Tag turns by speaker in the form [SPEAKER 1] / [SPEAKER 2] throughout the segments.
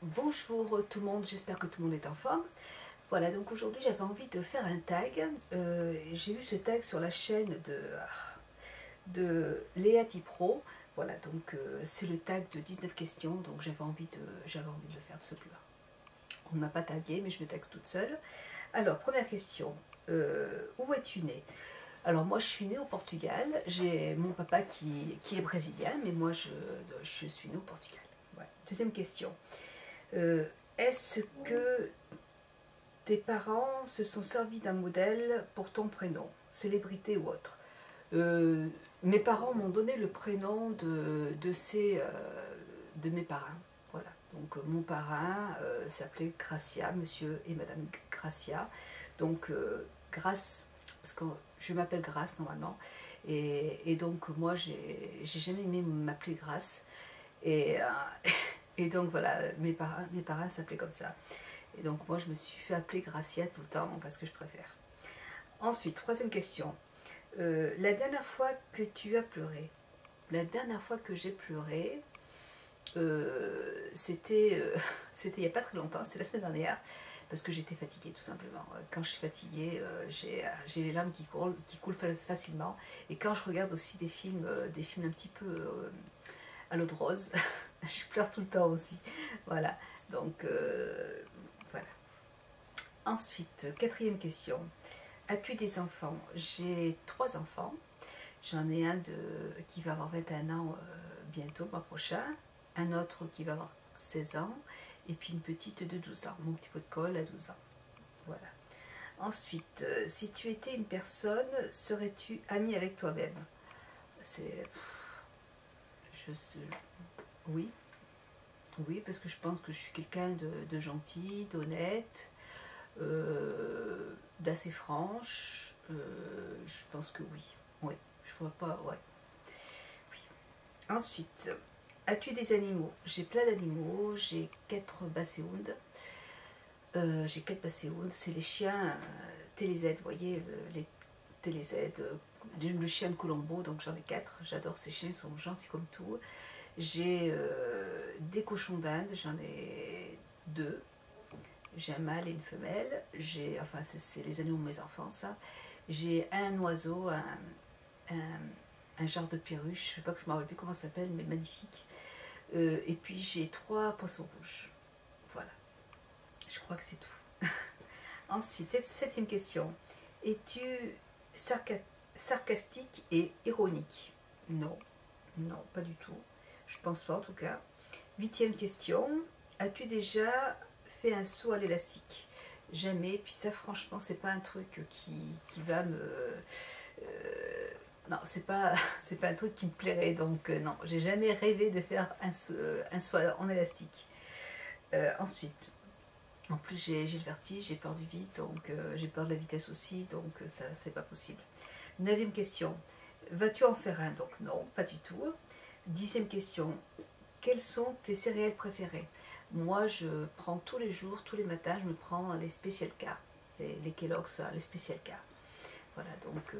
[SPEAKER 1] Bonjour tout le monde, j'espère que tout le monde est en forme. Voilà, donc aujourd'hui j'avais envie de faire un tag. J'ai vu ce tag sur la chaîne de Léa Tipro. Voilà, donc c'est le tag de 19 questions, donc j'avais envie de le faire tout simplement. On ne m'a pas tagué, mais je me tag toute seule. Alors, première question, où es-tu née? Alors moi je suis née au Portugal, j'ai mon papa qui est brésilien, mais moi je suis née au Portugal. Voilà. Deuxième question. Est-ce que tes parents se sont servis d'un modèle pour ton prénom, célébrité ou autre? Mes parents m'ont donné le prénom de mes parrains. Voilà. Donc mon parrain s'appelait Gracia, monsieur et madame Gracia. Donc Grâce, parce que je m'appelle Grâce normalement. Et donc moi j'ai jamais aimé m'appeler Grâce. Et, et donc voilà, mes parents s'appelaient comme ça. Et donc moi je me suis fait appeler Gracia tout le temps parce que je préfère. Ensuite, troisième question. La dernière fois que tu as pleuré? La dernière fois que j'ai pleuré, c'était c'était il n'y a pas très longtemps, c'était la semaine dernière, parce que j'étais fatiguée tout simplement. Quand je suis fatiguée, j'ai les larmes qui coulent facilement. Et quand je regarde aussi des films un petit peu à l'eau de rose, je pleure tout le temps aussi. Voilà, donc voilà. Ensuite, quatrième question. As-tu des enfants? J'ai 3 enfants. J'en ai un qui va avoir 21 ans bientôt, le mois prochain. Un autre qui va avoir 16 ans. Et puis une petite de 12 ans. Mon petit pot de colle à 12 ans. Voilà. Ensuite, si tu étais une personne, serais-tu amie avec toi-même? C'est... Je sais... Oui. Oui, parce que je pense que je suis quelqu'un de gentil, d'honnête, d'assez franche. Je pense que oui. Oui, je vois pas. Ouais. Oui. Ensuite, as-tu des animaux? J'ai plein d'animaux. J'ai 4 basséhounds. J'ai 4 basséhounds. C'est les chiens TéléZ, vous voyez, les TéléZ. Le chien de Colombo, donc j'en ai 4. J'adore ces chiens, ils sont gentils comme tout. J'ai des cochons d'Inde, j'en ai 2. J'ai un mâle et une femelle. Enfin, c'est les animaux de mes enfants, ça. J'ai un oiseau, un genre de perruche, je sais pas, je ne me rappelle plus comment ça s'appelle, mais magnifique. Et puis j'ai 3 poissons rouges. Voilà. Je crois que c'est tout. Ensuite, septième question. Es-tu sarcastique et ironique? Non. Non, pas du tout. Je pense pas en tout cas. Huitième question. As-tu déjà fait un saut à l'élastique? Jamais. Puis ça, franchement, c'est pas un truc qui va me... non, c'est pas un truc qui me plairait. Donc non, j'ai jamais rêvé de faire un saut en élastique. Ensuite, en plus j'ai le vertige, j'ai peur du vide, donc j'ai peur de la vitesse aussi, donc ça, c'est pas possible. Neuvième question. Vas-tu en faire un? Donc non, pas du tout. Dixième question. Quelles sont tes céréales préférées? Moi, je prends tous les jours, tous les matins, je me prends les Special K, les Kellogg's, les Special K. Voilà, donc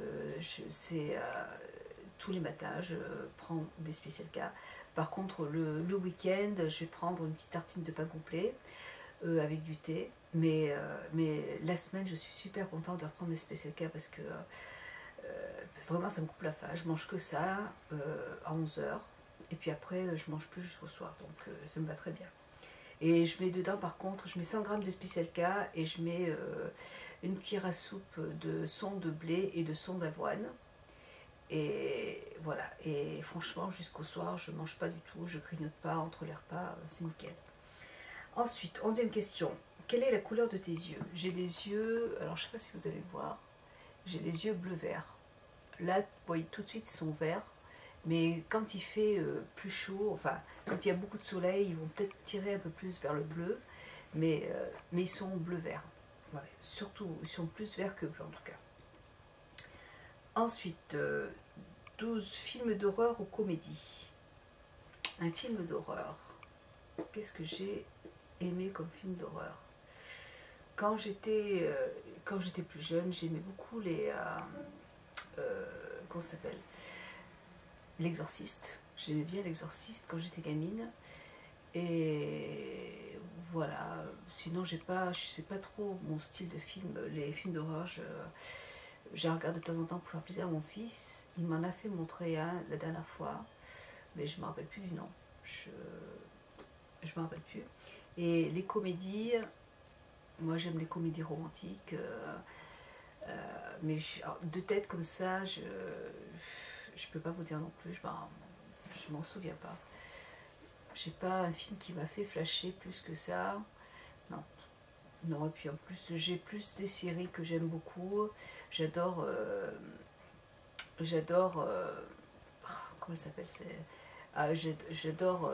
[SPEAKER 1] tous les matins, je prends des Special K. Par contre, le week-end, je vais prendre une petite tartine de pain complet avec du thé. Mais la semaine, je suis super contente de reprendre mes Special K parce que vraiment, ça me coupe la faim. Je mange que ça à 11 h. Et puis après, je mange plus jusqu'au soir. Donc ça me va très bien. Et je mets dedans, par contre, je mets 100 g de Special K et je mets une cuillère à soupe de son de blé et de son d'avoine. Et voilà. Et franchement, jusqu'au soir, je ne mange pas du tout. Je grignote pas entre les repas. C'est nickel. Ensuite, 11e question. Quelle est la couleur de tes yeux? J'ai des yeux... Alors, je ne sais pas si vous allez voir. J'ai des yeux bleu-vert. Là, vous voyez, tout de suite, ils sont verts. Mais quand il fait plus chaud, enfin, quand il y a beaucoup de soleil, ils vont peut-être tirer un peu plus vers le bleu. Mais ils sont bleu-vert. Voilà. Surtout, ils sont plus verts que bleu, en tout cas. Ensuite, 12 films d'horreur ou comédie. Un film d'horreur. Qu'est-ce que j'ai aimé comme film d'horreur? Quand j'étais plus jeune, j'aimais beaucoup comment ça s'appelle? L'Exorciste. J'aimais bien l'Exorciste quand j'étais gamine. Et voilà, sinon je sais pas trop mon style de film. Les films d'horreur, je regarde de temps en temps pour faire plaisir à mon fils. Il m'en a fait montrer un la dernière fois, mais je ne me rappelle plus du nom. Je me rappelle plus. Et les comédies, moi j'aime les comédies romantiques, mais de tête comme ça, je peux pas vous dire non plus, je m'en souviens pas. J'ai pas un film qui m'a fait flasher plus que ça. Non. Non, et puis en plus, j'ai plus des séries que j'aime beaucoup. J'adore. Comment elle s'appelle, j'adore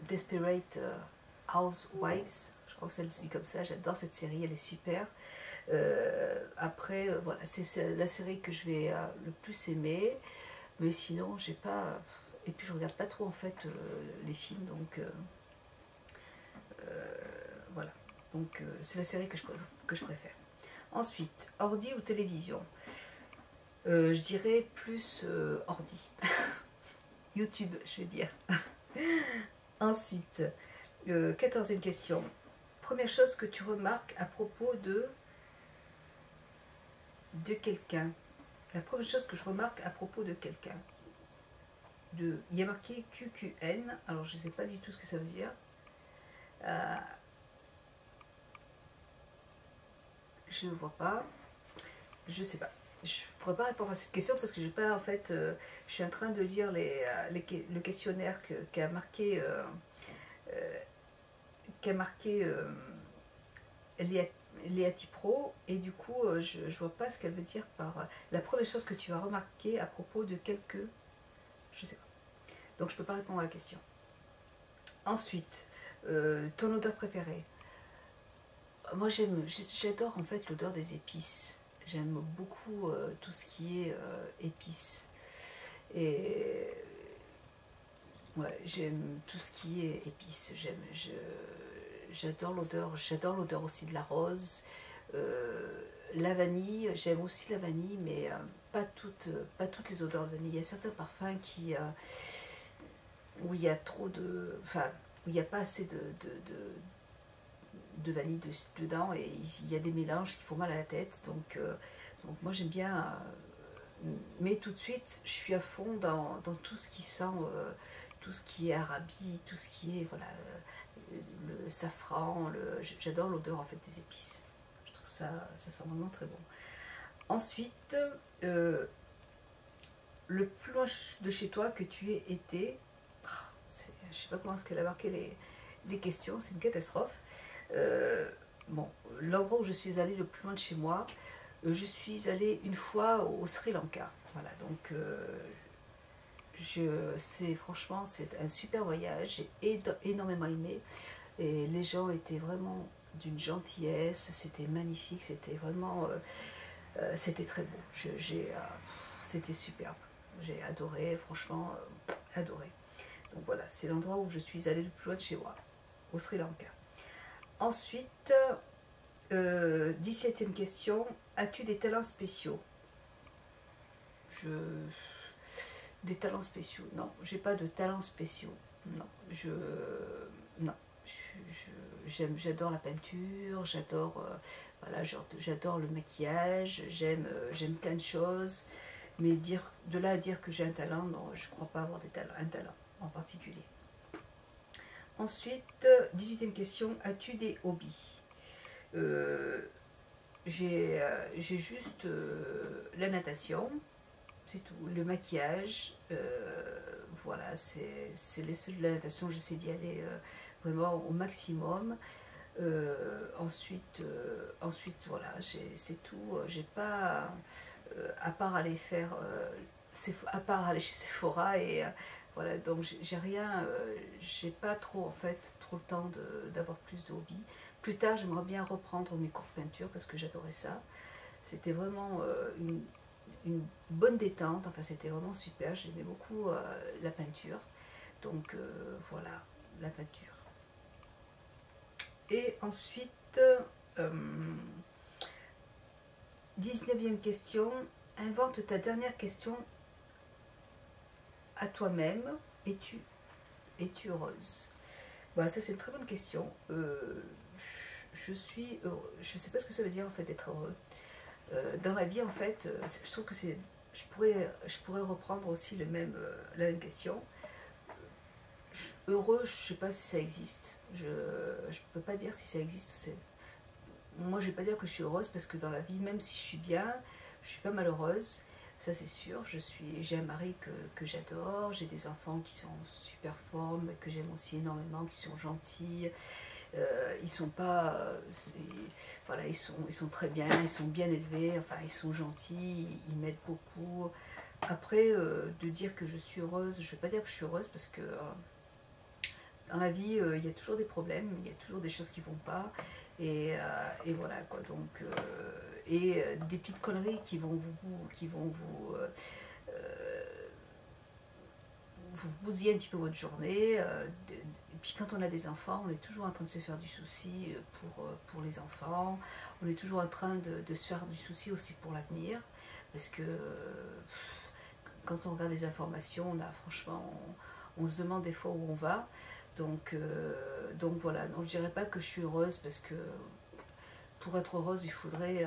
[SPEAKER 1] Desperate Housewives. Je crois que ça se dit comme ça. J'adore cette série, elle est super. Après, voilà, c'est la série que je vais le plus aimer. Mais sinon, j'ai pas. Et puis, je regarde pas trop en fait les films, donc voilà. Donc, c'est la série que je préfère. Ensuite, ordi ou télévision. Je dirais plus ordi. YouTube, je vais dire. Ensuite, 14e question. Première chose que tu remarques à propos de quelqu'un. La première chose que je remarque à propos de quelqu'un. Il y a marqué QQN, alors je ne sais pas du tout ce que ça veut dire. Je ne vois pas. Je ne sais pas. Je ne pourrais pas répondre à cette question parce que j'ai pas, en fait, je suis en train de lire le questionnaire qu'a marqué Léa Tipro, et du coup je ne vois pas ce qu'elle veut dire par la première chose que tu as remarqué à propos de quelques, je sais pas, donc je peux pas répondre à la question. Ensuite, ton odeur préférée. Moi j'adore en fait l'odeur des épices. J'aime beaucoup tout ce qui est épices. Et ouais, j'aime tout ce qui est épices. J'adore l'odeur aussi de la rose. La vanille, j'aime aussi la vanille, mais pas toutes les odeurs de vanille. Il y a certains parfums où il y a trop de. Enfin, où il n'y a pas assez de vanille dedans, et il y a des mélanges qui font mal à la tête. Donc moi j'aime bien. Mais tout de suite, je suis à fond dans tout ce qui sent, tout ce qui est Arabie, tout ce qui est, voilà, le safran, j'adore l'odeur en fait des épices. Je trouve ça sent vraiment très bon. Ensuite, le plus loin de chez toi que tu aies été, je sais pas comment est-ce qu'elle a marqué les questions, c'est une catastrophe. Bon, l'endroit où je suis allée le plus loin de chez moi, je suis allée une fois au Sri Lanka. Voilà, donc franchement, c'est un super voyage. J'ai énormément aimé. Et les gens étaient vraiment d'une gentillesse, c'était magnifique, c'était vraiment. C'était très beau. C'était superbe. J'ai adoré, franchement, adoré. Donc voilà, c'est l'endroit où je suis allée le plus loin de chez moi, au Sri Lanka. Ensuite, 17e question. As-tu des talents spéciaux? Des talents spéciaux? Non, j'ai pas de talents spéciaux. Non, non. J'adore la peinture, voilà, j'adore le maquillage, j'aime plein de choses. Mais de là à dire que j'ai un talent, non, je ne crois pas avoir un talent en particulier. Ensuite, 18e question. As-tu des hobbies? J'ai juste la natation, c'est tout. Le maquillage, voilà, c'est la natation, j'essaie d'y aller vraiment au maximum. Ensuite, voilà, c'est tout. J'ai pas, à part aller à part aller chez Sephora, et voilà, donc j'ai rien, j'ai pas trop en fait trop le temps d'avoir plus de hobbies. Plus tard, j'aimerais bien reprendre mes cours de peinture parce que j'adorais ça. C'était vraiment une bonne détente, enfin c'était vraiment super, j'aimais beaucoup la peinture. Donc voilà, la peinture. Et ensuite, 19e question, invente ta dernière question à toi-même. Es-tu heureuse? Bah, ça c'est une très bonne question. Je suis heureux. Je sais pas ce que ça veut dire en fait d'être heureux. Dans la vie en fait, je trouve que c'est, je pourrais reprendre aussi la même question. Heureux, je sais pas si ça existe. Je peux pas dire si ça existe. Moi, je vais pas dire que je suis heureuse parce que dans la vie, même si je suis bien, je suis pas malheureuse. Ça c'est sûr. J'ai un mari que j'adore. J'ai des enfants qui sont en super forme, que j'aime aussi énormément, qui sont gentils. Ils sont pas, voilà, ils sont très bien, ils sont bien élevés. Enfin, ils sont gentils, ils m'aident beaucoup. Après, de dire que je suis heureuse, je vais pas dire que je suis heureuse parce que dans la vie, il y a toujours des problèmes, il y a toujours des choses qui vont pas, et voilà quoi. Donc, des petites conneries qui vont vous bousiller un petit peu votre journée. Et puis quand on a des enfants, on est toujours en train de se faire du souci pour les enfants. On est toujours en train de se faire du souci aussi pour l'avenir, parce que quand on regarde les informations, franchement, on se demande des fois où on va. Donc voilà, donc je dirais pas que je suis heureuse parce que pour être heureuse, il faudrait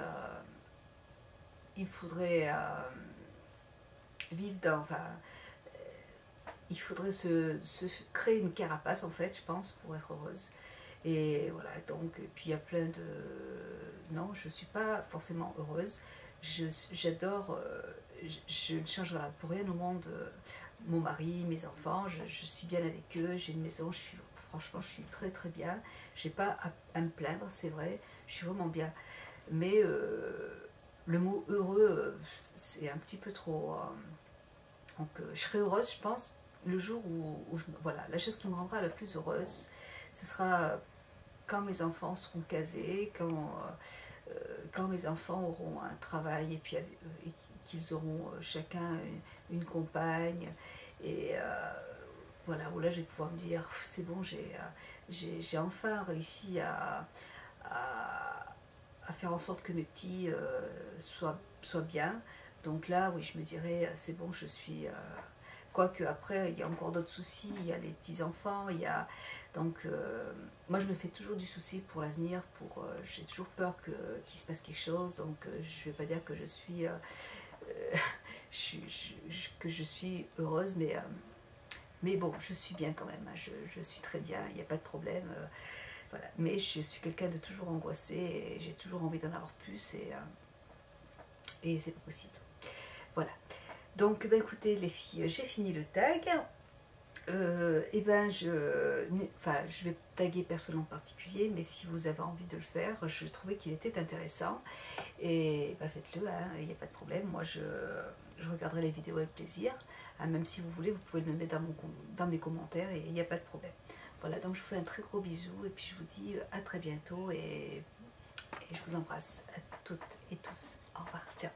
[SPEAKER 1] vivre dans, enfin, il faudrait se créer une carapace en fait, je pense, pour être heureuse. Et voilà, donc, et puis il y a plein de... Non, je suis pas forcément heureuse. J'adore, je ne changerai pour rien au monde mon mari, mes enfants, je suis bien avec eux, j'ai une maison, franchement, je suis très très bien. J'ai pas à me plaindre, c'est vrai, je suis vraiment bien. Mais le mot heureux, c'est un petit peu trop... donc je serai heureuse, je pense, le jour voilà, la chose qui me rendra la plus heureuse, ce sera quand mes enfants seront casés, quand mes enfants auront un travail et qu'ils auront chacun une compagne, et voilà, où là je vais pouvoir me dire c'est bon, j'ai enfin réussi à faire en sorte que mes petits soient bien. Donc là, oui, je me dirais c'est bon, je suis... Quoique après, il y a encore d'autres soucis, il y a les petits-enfants, il y a... Donc, moi, je me fais toujours du souci pour l'avenir, j'ai toujours peur qu'il se passe quelque chose, donc je ne vais pas dire que que je suis heureuse, mais bon, je suis bien quand même, hein, je suis très bien, il n'y a pas de problème. Voilà. Mais je suis quelqu'un de toujours angoissé, et j'ai toujours envie d'en avoir plus, et c'est pas possible. Voilà. Donc, ben, écoutez les filles, j'ai fini le tag. Et ben je vais taguer personne en particulier, mais si vous avez envie de le faire, je trouvais qu'il était intéressant, et ben faites-le, hein, il n'y a pas de problème. Moi je regarderai les vidéos avec plaisir, hein, même si vous voulez, vous pouvez le mettre dans mes commentaires, et il n'y a pas de problème. Voilà, donc je vous fais un très gros bisou, et puis je vous dis à très bientôt, et je vous embrasse à toutes et tous. Au revoir, ciao.